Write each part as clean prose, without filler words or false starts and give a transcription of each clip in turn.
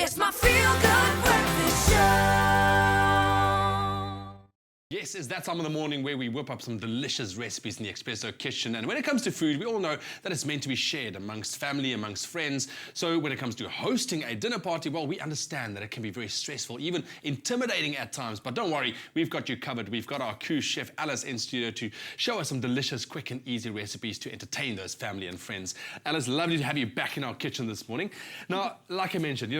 It's my feel-good breakfast show. Yes, it's that time of the morning where we whip up some delicious recipes in the Espresso kitchen. And when it comes to food, we all know that it's meant to be shared amongst family, amongst friends. So when it comes to hosting a dinner party, well, we understand that it can be very stressful, even intimidating at times. But don't worry, we've got you covered. We've got our KOO chef Alice in studio to show us some delicious, quick and easy recipes to entertain those family and friends. Alice, lovely to have you back in our kitchen this morning. Now, like I mentioned,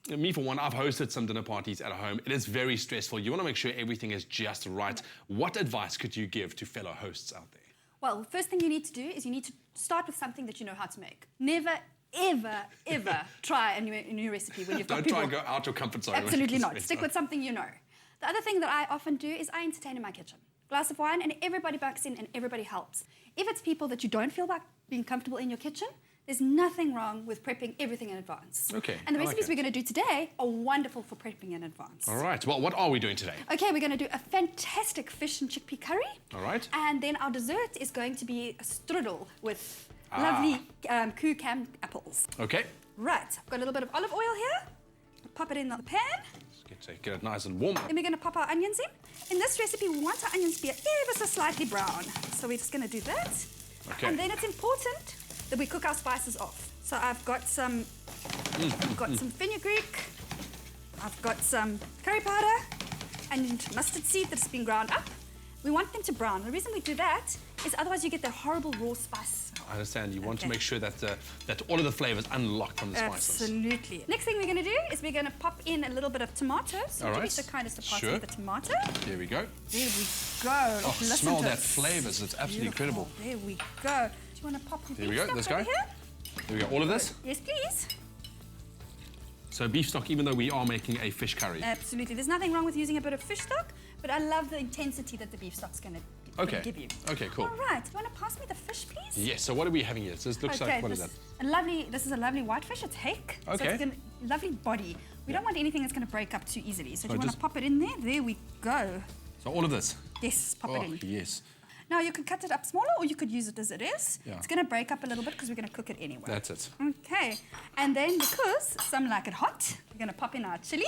me, for one, I've hosted some dinner parties at home. It is very stressful. You want to make sure everything is just right. What advice could you give to fellow hosts out there? Well, the first thing you need to do is you need to start with something that you know how to make. Never, ever, ever try a new recipe when you've got people. Don't try and go out your comfort zone. Absolutely not. Stick with something you know. The other thing that I often do is I entertain in my kitchen. Glass of wine and everybody bucks in and everybody helps. If it's people that you don't feel like being comfortable in your kitchen, there's nothing wrong with prepping everything in advance. Okay. And the recipes we're going to do today are wonderful for prepping in advance. All right. Well, what are we doing today? Okay, we're going to do a fantastic fish and chickpea curry. All right. And then our dessert is going to be a strudel with lovely KOO canned apples. Okay. Right. I've got a little bit of olive oil here. Pop it in the pan. Get it nice and warm. Then we're going to pop our onions in. In this recipe, we want our onions to be ever so slightly brown. So we're just going to do that. Okay. And then it's important that we cook our spices off. So I've got some, fenugreek, I've got some curry powder and mustard seed that's been ground up. We want them to brown. The reason we do that is otherwise you get the horrible raw spice. I understand. You want to make sure that that all of the flavors unlocked from the spices. Absolutely. Next thing we're going to do is we're going to pop in a little bit of tomato. So give me the kindest of parts of the tomato. There we go. There we go. Oh, smell that flavors. It's absolutely incredible. There we go. Do you want to pop the beef stock this over guy. here? There we go. All of this? Yes, please. So beef stock, even though we are making a fish curry. Absolutely. There's nothing wrong with using a bit of fish stock, but I love the intensity that the beef stock's going to give you. Okay, cool. All right. You want to pass me the fish, please? Yes. So what are we having here? So this looks like, what is that? This is a lovely white fish. It's hake. Okay. So it's a lovely body. We don't want anything that's going to break up too easily. So do you want to pop it in there? There we go. So all of this? Yes, pop it in. Yes. Now, you could cut it up smaller or you could use it as it is. Yeah. It's going to break up a little bit because we're going to cook it anyway. That's it. Okay. And then because some like it hot, we're going to pop in our chili.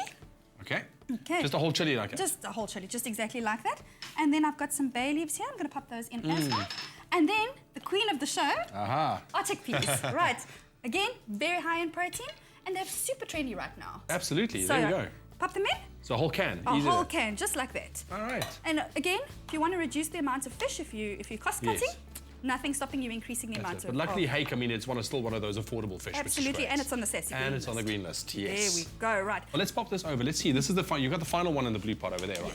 Okay. Okay. Just a whole chili like that? Just a whole chili, just exactly like that. And then I've got some bay leaves here. I'm going to pop those in as well. And then the queen of the show, our chickpeas. Right. Again, very high in protein. And they're super trendy right now. Absolutely. So, there you go. Pop them in. So a whole can. A whole can, just like that. All right. And again, if you want to reduce the amount of fish, if you're cost cutting, nothing stopping you increasing the amount of. But luckily, hake, I mean, it's still one of those affordable fish. Absolutely, and it's on the sassy green list. And it's on the green list. Yes. There we go. Right. Well, let's pop this over. Let's see. This is the you've got the final one in the blue pot over there, right?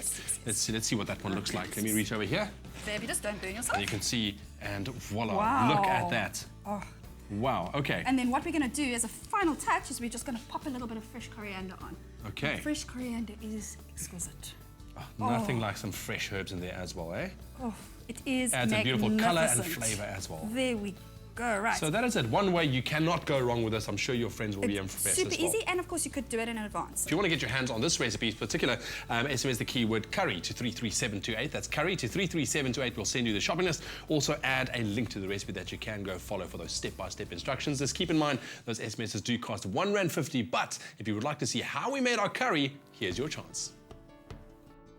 Yes. Let's see what that one looks like. Let me reach over here. There, you just don't burn yourself. And you can see, and voila! Wow. Look at that. Oh. Wow. Okay. And then what we're going to do as a final touch is we're just going to pop a little bit of fresh coriander on. Okay. And fresh coriander is exquisite. Oh, nothing like some fresh herbs in there as well, eh? Oh, it is adds a beautiful colour and flavour as well. There we go, right. So that is it. One way you cannot go wrong with this. I'm sure your friends will be impressed super as well. easy, and of course you could do it in advance. If you want to get your hands on this recipe in particular, SMS the keyword curry to 33728. That's curry to 33728. We'll send you the shopping list. Also add a link to the recipe that you can go follow for those step-by-step instructions. Just keep in mind, those SMSs do cost R1.50, but if you would like to see how we made our curry, here's your chance.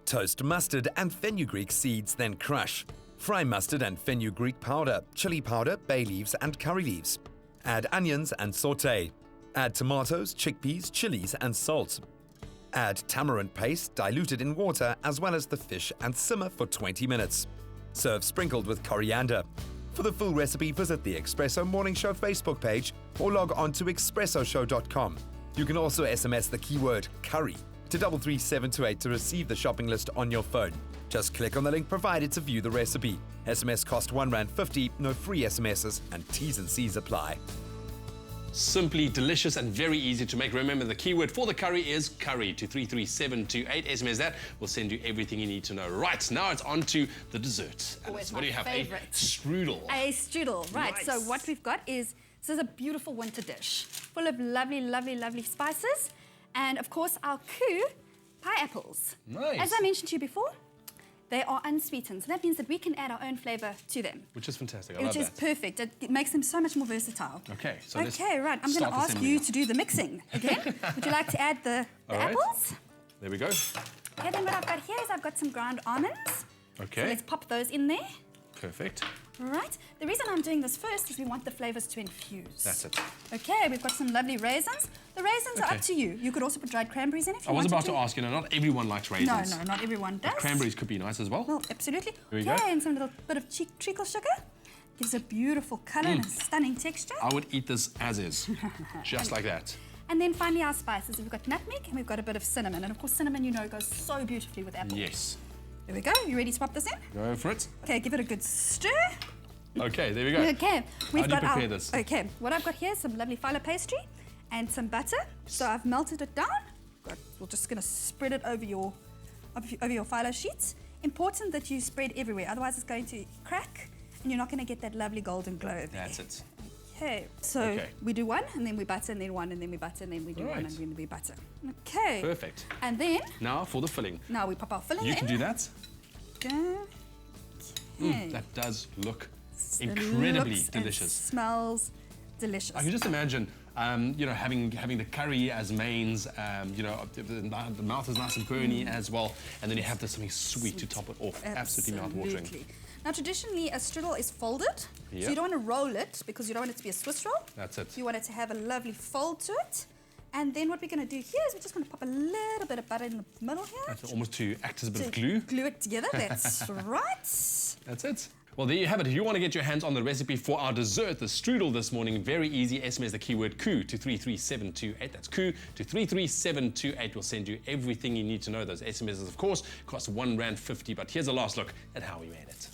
Toast mustard and fenugreek seeds, then crush. Fry mustard and fenugreek powder, chili powder, bay leaves and curry leaves. Add onions and sauté. Add tomatoes, chickpeas, chilies and salt. Add tamarind paste diluted in water as well as the fish and simmer for 20 minutes. Serve sprinkled with coriander. For the full recipe, visit the Espresso Morning Show Facebook page or log on to expressoshow.com. You can also SMS the keyword curry to 33728 to receive the shopping list on your phone. Just click on the link provided to view the recipe. SMS cost R1.50, no free SMSs, and T's and C's apply. Simply delicious and very easy to make. Remember, the keyword for the curry is curry to 33728. SMS that. We'll send you everything you need to know. Right, now it's on to the dessert. Alice, what do you have? Favorite. A strudel. A strudel, right. Nice. So what we've got is, this is a beautiful winter dish full of lovely, lovely, lovely spices. And of course, our KOO pineapples. Nice. As I mentioned to you before, They are unsweetened, so that means that we can add our own flavour to them. Which is fantastic. I love Which is that. perfect. It makes them so much more versatile. Okay, so let's Okay, right. I'm going start to ask assembling you it. to do the mixing again. Would you like to add the All right. apples? There we go. Okay, then what I've got here is I've got some ground almonds. So Okay, let's pop those in there. perfect. Right. The reason I'm doing this first is we want the flavours to infuse. That's it. Okay, we've got some lovely raisins. The raisins are Okay. up to you. You could also put dried cranberries in if you I was wanted about to ask, not everyone likes No, raisins. no, not everyone does. Cranberries could be nice as well. Well, absolutely. Here we Okay, go. and some little bit of treacle sugar. Gives a beautiful colour and a stunning texture. I would eat this as is, just like that. And then finally our spices. We've got nutmeg and we've got a bit of cinnamon. And of course cinnamon, goes so beautifully with apple. Yes. There we go. You ready to pop this in? Go for it. Okay, give it a good stir. Okay, there we go. Okay, we've How do you got prepare our. this? Okay, what I've got here is some lovely phyllo pastry and some butter. So I've melted it down. We're just going to spread it over your phyllo sheets. Important that you spread everywhere, otherwise it's going to crack and you're not going to get that lovely golden glow over That's there. it. Okay, so Okay. we do one and then we butter and then one and then we butter and then we do one Alright. and then we butter. Okay. Perfect. And then Now for the filling. now we pop our filling You in. can do that. Okay. That does look It incredibly looks and delicious. smells delicious. I can just imagine, having the curry as mains. The mouth is nice and burny as well, and then you have something sweet to top it off. Absolutely mouth-watering. Absolutely. Now, traditionally, a strudel is folded, so Yep. you don't want to roll it because you don't want it to be a Swiss roll. That's it. You want it to have a lovely fold to it. And then what we're going to do here is we're just going to pop a little bit of butter in the middle here. That's almost to act as a bit to of glue. Glue it together. That's right. That's it. Well, there you have it. If you want to get your hands on the recipe for our dessert, the strudel this morning, very easy. SMS the keyword KOO to 33728. That's KOO to 33728. We'll send you everything you need to know. Those SMSs, of course, cost R1.50. But here's a last look at how we made it.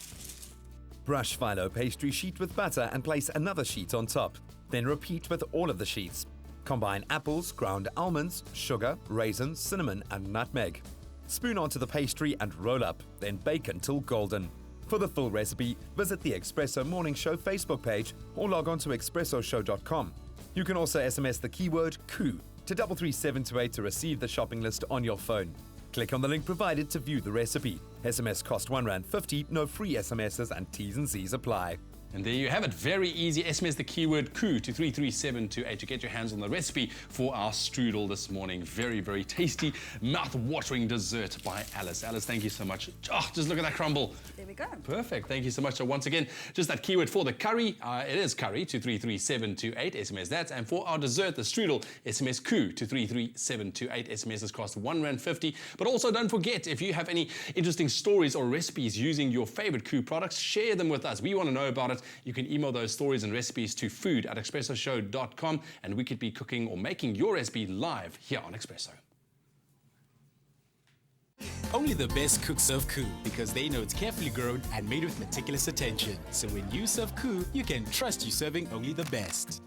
Brush phyllo pastry sheet with butter and place another sheet on top. Then repeat with all of the sheets. Combine apples, ground almonds, sugar, raisins, cinnamon and nutmeg. Spoon onto the pastry and roll up, then bake until golden. For the full recipe, visit the Espresso Morning Show Facebook page or log on to expressoshow.com. You can also SMS the keyword KOO to 33728 to receive the shopping list on your phone. Click on the link provided to view the recipe. SMS cost R1.50, no free SMSs and T's and C's apply. And there you have it. Very easy. SMS the keyword KOO to 33728 to get your hands on the recipe for our strudel this morning. Very, very tasty, mouth-watering dessert by Alice. Alice, thank you so much. Oh, just look at that crumble. There we go. Perfect. Thank you so much. So once again, just that keyword for the curry. It is curry to 33728. SMS that. And for our dessert, the strudel, SMS KOO to 33728. SMSs cost R1.50. But also don't forget, if you have any interesting stories or recipes using your favorite KOO products, share them with us. We want to know about it. You can email those stories and recipes to food@expressoshow.com and we could be cooking or making your recipe live here on Expresso. Only the best cooks serve KOO because they know it's carefully grown and made with meticulous attention. So when you serve KOO, you can trust you're serving only the best.